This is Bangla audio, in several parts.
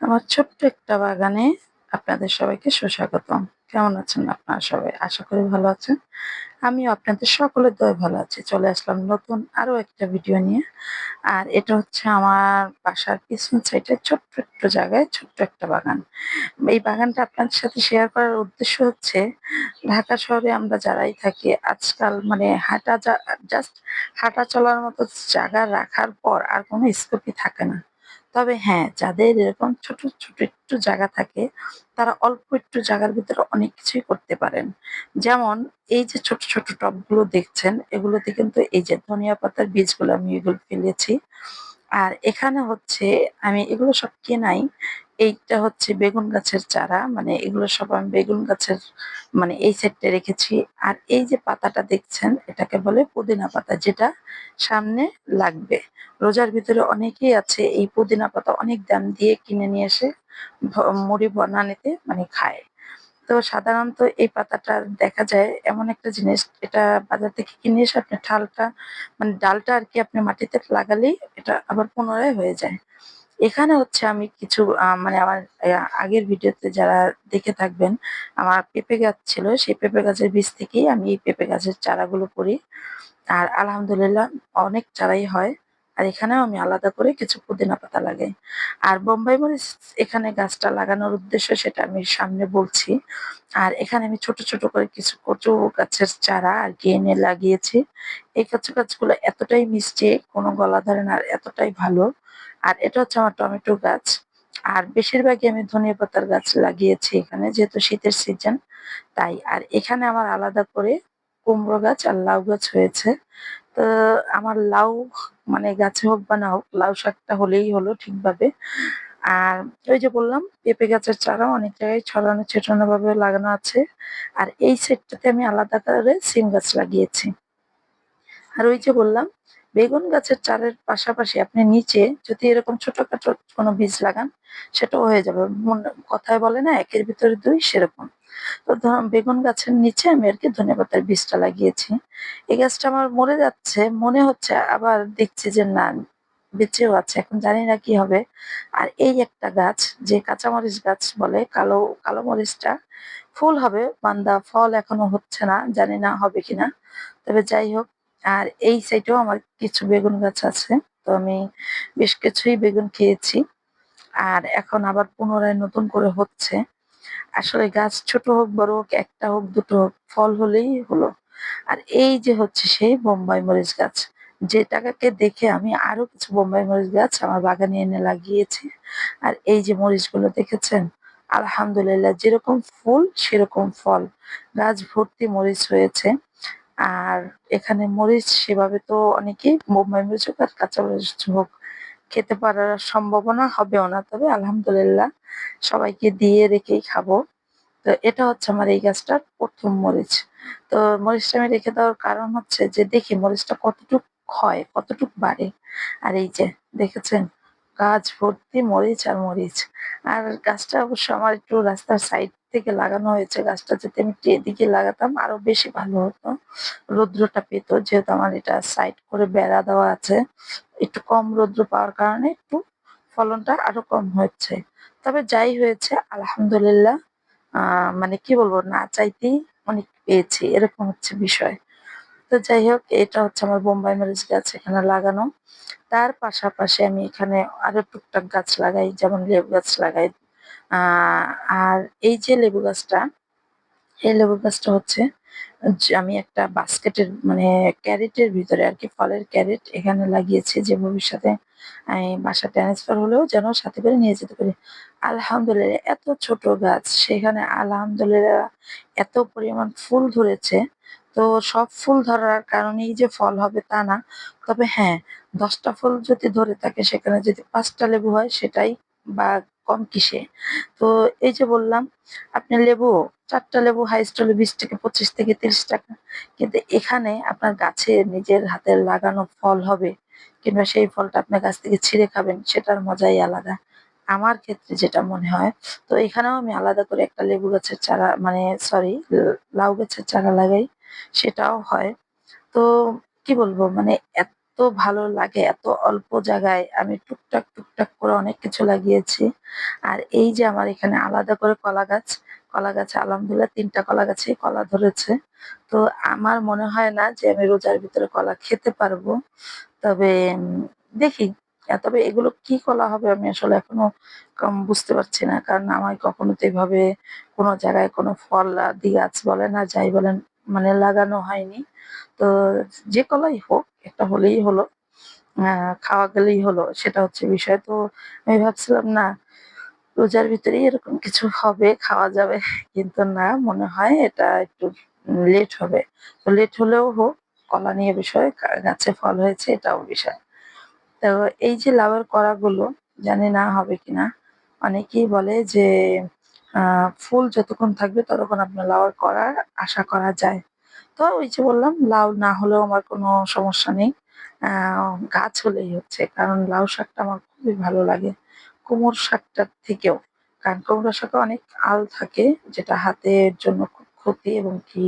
আমার ছোট্ট একটা বাগানে আপনাদের সবাইকে সুস্বাগতম। কেমন আছেন আপনারা সবাই? আশা করি ভালো আছেন। আমিও আপনাদের সকলের দয়ায় ভালো আছি। চলে আসলাম নতুন আরো একটা ভিডিও নিয়ে। আর এটা হচ্ছে আমার বাসার পিছন সাইডে ছোট্ট একটু জায়গায় ছোট্ট একটা বাগান। এই বাগানটা আপনাদের সাথে শেয়ার করার উদ্দেশ্য হচ্ছে ঢাকা শহরে আমরা যারাই থাকি আজকাল মানে জাস্ট হাঁটা চলার মতো জায়গা রাখার পর আর কোনো স্কোপই থাকে না। তবে হ্যাঁ, যাদের এরকম ছোট, ছোট একটু জায়গা থাকে, তারা অল্প একটু জায়গার ভিতরে অনেক কিছুই করতে পারেন। যেমন এই যে ছোট, ছোট টবগুলো দেখছেন, এগুলোতে কিন্তু এই যে ধনিয়া পাতার বীজগুলো আমি এগুলো ফেলেছি। আর এখানে হচ্ছে আমি এগুলো সব কেনাই। এইটা হচ্ছে বেগুন গাছের চারা। মানে এগুলো সব আমি বেগুন গাছের মানে এই সাইডটায় রেখেছি। আর এই যে পাতাটা দেখছেন এটাকে বলে পুদিনা পাতা যেটা সামনে লাগবে। রোজার ভিতরে অনেকেই আছে এই পুদিনা পাতা অনেক দাম দিয়ে কিনে নিয়ে এসে ভ মুড়ি বানানিতে মানে খায়। তো সাধারণত এই পাতাটা দেখা যায় এমন একটা জিনিস এটা বাজার থেকে কিনে এসে আপনি মানে ডালটা আরকি আপনি মাটিতে লাগালেই এটা আবার পুনরায় হয়ে যায়। এখানে হচ্ছে আমি কিছু মানে আমার আগের ভিডিওতে যারা দেখে থাকবেন, আমার পেঁপে গাছ ছিল। সেই পেঁপে গাছের বীজ থেকেই আমি এই পেঁপে গাছের চারাগুলো করি। আর আলহামদুলিল্লাহ অনেক চারাই হয়। আর এখানেও আমি আলাদা করে কিছু পুদিনা পাতা লাগাই। আর বোম্বাই মরিচ এখানে গাছটা লাগানোর উদ্দেশ্য সেটা আমি সামনে বলছি। আর এখানে আমি ছোট, ছোট করে কিছু কচু গাছের চারা আরকি এনে লাগিয়েছি। এই কচু গাছগুলো এতটাই মিষ্টি কোনো গলা ধরে না আর এতটাই ভালো। আর এটা হচ্ছে আমার টমেটো গাছ। আর বেশিরভাগই আমি ধনিয়া পাতার গাছ লাগিয়েছি এখানে যেহেতু শীতের সিজন তাই। আর এখানে আমার আলাদা করে কুমড়ো গাছ আর লাউ গাছ হয়েছে। তো আমার লাউ মানে গাছে হোক বা না হোক লাউ শাকটা হলেই হলো ঠিকভাবে। আর ওই যে বললাম পেঁপে গাছের চারাও অনেক জায়গায় ছড়ানো ছিটানো ভাবে লাগানো আছে। আর এই সাইডটাতে আমি আলাদা করে সিম গাছ লাগিয়েছি। আর ওই যে বললাম বেগুন গাছের চারের পাশাপাশি আপনি নিচে যদি এরকম ছোটখাটো কোনো বীজ লাগান সেটাও হয়ে যাবে। কথায় বলে না একের ভিতরে দুই সেরকম। তো বেগুন গাছের নিচে আমি আরকি ধনেপাতার বীজটা লাগিয়েছি। এই গাছটা আমার মরে যাচ্ছে মনে হচ্ছে আবার দেখছি যে না বেঁচেও আছে। এখন জানি না কি হবে। আর এই একটা গাছ যে কাঁচামরিচ গাছ বলে কালো মরিচটা ফুল হবে বান্দা ফল এখনো হচ্ছে না। জানি না হবে কিনা। তবে যাই হোক আর এই সাইডেও আমার কিছু বেগুন গাছ আছে। তো আমি বেশ কিছুই বেগুন খেয়েছি। আর এখন আবার পুনরায় নতুন করে হচ্ছে। আসলে গাছ ছোট হোক বড় হোক, একটা হোক দুটো হোক, ফল হলেই হলো। আর এই যে হচ্ছে সেই বোম্বাই মরিচ গাছ। যেটাকে দেখে আমি আরো কিছু বোম্বাই মরিচ গাছ আমার বাগানে এনে লাগিয়েছি। আর এই যে মরিচগুলো দেখেছেন? আলহামদুলিল্লাহ যেরকম ফুল সেরকম ফল। গাছ ভর্তি মরিচ হয়েছে। আর এখানে মরিচ সেভাবে তো অনেকেই বোম্বাই মরিচ হোক আর কাঁচা মরিচ হোক খেতে পারার সম্ভাবনা হবেও না। তবে আলহামদুলিল্লাহ সবাইকে দিয়ে রেখেই খাবো। তো এটা হচ্ছে আমার এই গাছটার ১ম মরিচ। তো মরিচটা আমি রেখে দেওয়ার কারণ হচ্ছে যে দেখি মরিচটা কতটুক হয়, কতটুক বাড়ে। আর এই যে দেখেছেন গাছ ভর্তি মরিচ আর মরিচ। আর গাছটা অবশ্য আমার একটু রাস্তার সাইড থেকে লাগানো হয়েছে। গাছটা যদি আমি একটু এদিকে লাগাতাম আরো বেশি ভালো হতো। রৌদ্রটা পেত যেহেতু আমার এটা সাইড করে বেড়া দেওয়া আছে। একটু কম রৌদ্র পাওয়ার কারণে একটু ফলনটা আরো কম হচ্ছে। তবে যাই হয়েছে আলহামদুলিল্লাহ আ মানে কি বলবো? না চাইতেই অনেক পেয়েছি। এরকম হচ্ছে বিষয়। তো যাই হোক এটা হচ্ছে আমার বোম্বাই মরিচ গাছ এখানে লাগানো। তার পাশাপাশি আমি এখানে আরো টুকটাক গাছ লাগাই যেমন লেবু গাছ লাগাই। আ আর এই যে লেবু গাছটা, এই লেবু গাছটা হচ্ছে যে আমি একটা বাস্কেটের মানে ক্যারেটের ভিতরে আরকি ফলের ক্যারেট এখানে লাগিয়েছি যে ভবিষ্যতে আমি বাসা ট্রান্সফার হলেও যেন সাথে করে নিয়ে যেতে পারি। আলহামদুলিল্লাহ এত ছোট গাছ সেখানে আলহামদুলিল্লাহ এত পরিমাণ ফুল ধরেছে। তো সব ফুল ধরার কারণেই যে ফল হবে তা না। তবে হ্যাঁ, ১০ টা ফুল যদি ধরে থাকে সেখানে যদি ৫ টা লেবু হয় সেটাই বা কম কিসে। তো এই যে বললাম আপনি লেবু ৪ টা লেবু হাইয়েস্ট হলো ৳২০ থেকে ৳৩০ কিন্তু এখানে আপনার গাছে নিজের হাতের লাগানো ফল হবে কিংবা সেই ফলটা আপনার গাছ থেকে ছিঁড়ে খাবেন সেটার মজাই আলাদা। আমার ক্ষেত্রে যেটা মনে হয়। তো এখানেও আমি আলাদা করে একটা লেবু গাছের চারা মানে সরি লাউ গাছের চারা লাগাই। সেটাও হয়। তো কি বলবো মানে এত ভালো লাগে, এত অল্প জায়গায় আমি টুকটাক টুকটাক করে অনেক কিছু লাগিয়েছি। আর এই যে আমার এখানে আলাদা করে কলা গাছে আলহামদুলিল্লাহ ৩ টা কলা গাছেই কলা ধরেছে। তো আমার মনে হয় না যে আমি রোজার ভিতরে কলা খেতে পারবো। তবে দেখি। তবে এগুলো কি কলা হবে আমি আসলে এখনো বুঝতে পারছি না। কারণ আমার কখনো তো এভাবে কোনো জায়গায় কোনো ফল গাছ বলেন আর যাই বলেন মানে লাগানো হয়নি। তো যে কলাই হোক একটা হলেই হলো। আ খাওয়া গেলেই হলো সেটা হচ্ছে বিষয়। তো আমি ভাবছিলাম না রোজার ভিতরেই এরকম কিছু হবে, খাওয়া যাবে। কিন্তু না মনে হয় এটা একটু লেট হবে। তো লেট হলেও হোক, কলা নিয়ে বিষয়, গাছে ফল হয়েছে এটাও বিষয়। তো এই যে লাউয়ের কড়াগুলো জানি না হবে কিনা। অনেকেই বলে যে আ ফুল যতক্ষণ থাকবে ততক্ষণ আপনার লাউয়ের কড়ার আশা করা যায়। তো ওই যে বললাম লাউ না হলেও আমার কোনো সমস্যা নেই। আ গাছ হলেই হচ্ছে। কারণ লাউ শাকটা আমার খুবই ভালো লাগে। কুমড়ো শাকটার থেকেও। কারণ কুমড়ো শাকে অনেক আল থাকে যেটা হাতের জন্য খুব ক্ষতি এবং কি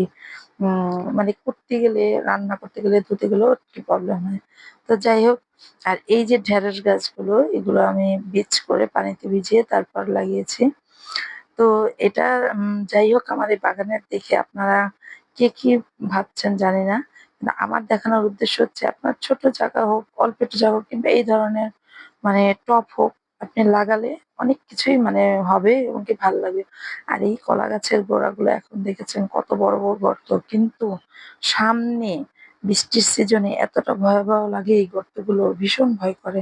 মানে করতে গেলে, রান্না করতে গেলে, ধুতে গেলেও একটু প্রবলেম হয়। তো যাই হোক আর এই যে ঢেঁড়স গাছগুলো এগুলো আমি বীজ করে পানিতে ভিজিয়ে তারপর লাগিয়েছি। তো এটা যাই হোক আমার এই বাগানের দেখে আপনারা কে কি ভাবছেন জানি না। কিন্তু আমার দেখানোর উদ্দেশ্য হচ্ছে আপনার ছোট জায়গা হোক, অল্প একটু জায়গা হোক কিংবা এই ধরনের মানে টব হোক, আপনি লাগালে অনেক কিছুই মানে হবে এবং কি ভাল লাগবে। আর এই কলা গাছের গোড়াগুলো এখন দেখেছেন কত বড়, বড় গর্ত। কিন্তু সামনে বৃষ্টির সিজনে এতটা ভয়াবহ লাগে এই গর্তগুলো ভীষণ ভয় করে।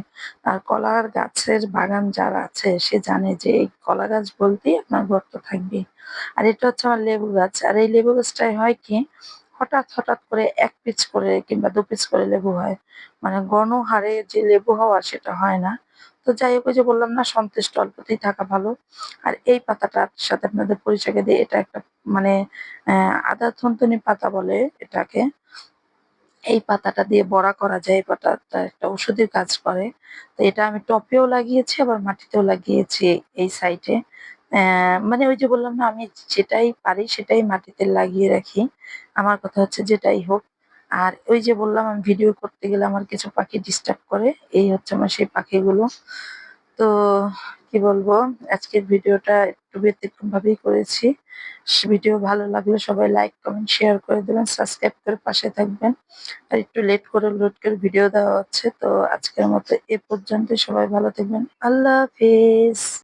আর কলার গাছের বাগান যার আছে সে জানে যে এই কলা গাছ বলতেই আপনার গর্ত থাকবেই। আর এটা হচ্ছে আমার লেবু গাছ। আর এই লেবু গাছটায় হয় কি হঠাৎ করে ১ পিচ করে কিংবা ২ পিচ করে লেবু হয়। মানে গণহারে যে লেবু হওয়া সেটা হয় না। তো যাই হোক ওই যে বললাম না সন্তুষ্ট অল্পতেই থাকা ভালো। আর এই পাতাটার সাথে আপনাদের পরিচয় দিয়ে এটা একটা মানে আদা থুনথুনি পাতা বলে এটাকে। এই পাতাটা দিয়ে বড়া করা যায়। এই পাতাটা একটা ঔষধি কাজ করে। তো এটা আমি টবেও লাগিয়েছি আবার মাটিতেও লাগিয়েছি এই সাইডে। মানে ওই যে বললাম না আমি যেটাই পারি সেটাই মাটিতে লাগিয়ে রাখি। আমার কথা হচ্ছে যেটাই হোক। আর ওই যে বললাম আমি ভিডিও করতে গেলে আমার কিছু পাখি ডিস্টার্ব করে। এই হচ্ছে আমার সেই পাখিগুলো। তো কি বলবো? আজকের ভিডিওটা একটু ব্যতিক্রম ভাবেই করেছি। ভিডিও ভালো লাগলে সবাই লাইক, কমেন্ট, শেয়ার করে দিবেন। সাবস্ক্রাইব করে পাশে থাকবেন। আর একটু লেট করে লোড করে ভিডিও দেওয়া হচ্ছে। তো আজকের মতো এ পর্যন্তই। সবাই ভালো থাকবেন। আল্লাহ হাফেজ।